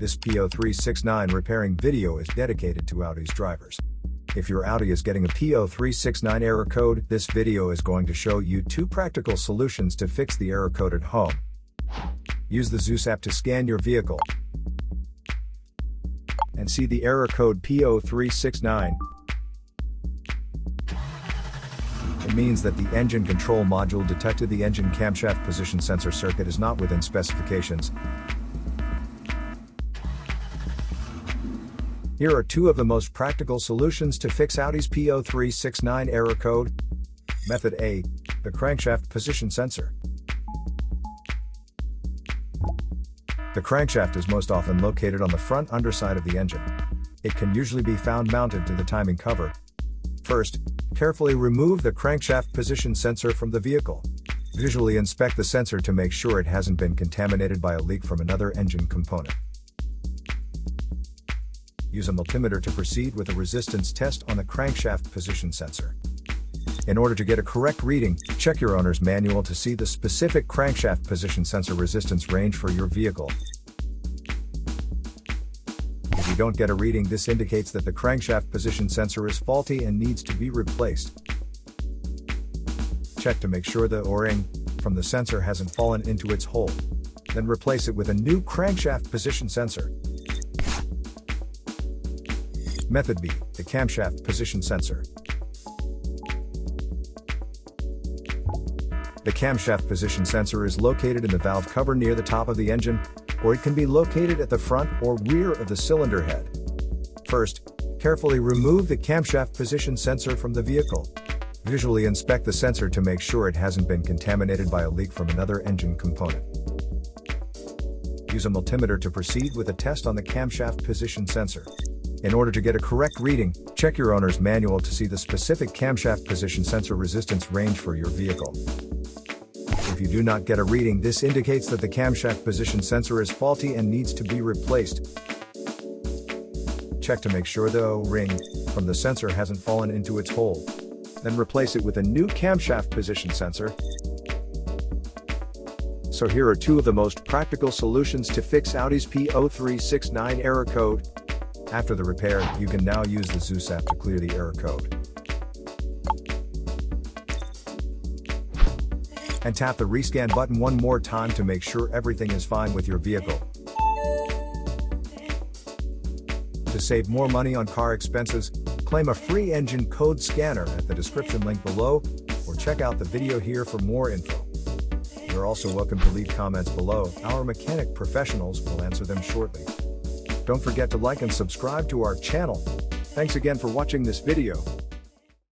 This P0369 repairing video is dedicated to Audi's drivers. If your Audi is getting a P0369 error code, this video is going to show you 2 practical solutions to fix the error code at home. Use the Zeus app to scan your vehicle and see the error code P0369. It means that the engine control module detected the engine camshaft position sensor circuit is not within specifications. Here are 2 of the most practical solutions to fix Audi's P0369 error code. Method A. The crankshaft position sensor. The crankshaft is most often located on the front underside of the engine. It can usually be found mounted to the timing cover. First, carefully remove the crankshaft position sensor from the vehicle. Visually inspect the sensor to make sure it hasn't been contaminated by a leak from another engine component. Use a multimeter to proceed with a resistance test on the crankshaft position sensor. In order to get a correct reading, check your owner's manual to see the specific crankshaft position sensor resistance range for your vehicle. If you don't get a reading, this indicates that the crankshaft position sensor is faulty and needs to be replaced. Check to make sure the O-ring from the sensor hasn't fallen into its hole. Then replace it with a new crankshaft position sensor. Method B. The camshaft position sensor. The camshaft position sensor is located in the valve cover near the top of the engine, or it can be located at the front or rear of the cylinder head. First, carefully remove the camshaft position sensor from the vehicle. Visually inspect the sensor to make sure it hasn't been contaminated by a leak from another engine component. Use a multimeter to proceed with a test on the camshaft position sensor. In order to get a correct reading, check your owner's manual to see the specific camshaft position sensor resistance range for your vehicle. If you do not get a reading, this indicates that the camshaft position sensor is faulty and needs to be replaced. Check to make sure the O-ring from the sensor hasn't fallen into its hole. Then replace it with a new camshaft position sensor. So here are 2 of the most practical solutions to fix Audi's P0369 error code. After the repair, you can now use the Zeus app to clear the error code. And tap the rescan button one more time to make sure everything is fine with your vehicle. To save more money on car expenses, claim a free engine code scanner at the description link below, or check out the video here for more info. You're also welcome to leave comments below. Our mechanic professionals will answer them shortly. Don't forget to like and subscribe to our channel. Thanks again for watching this video.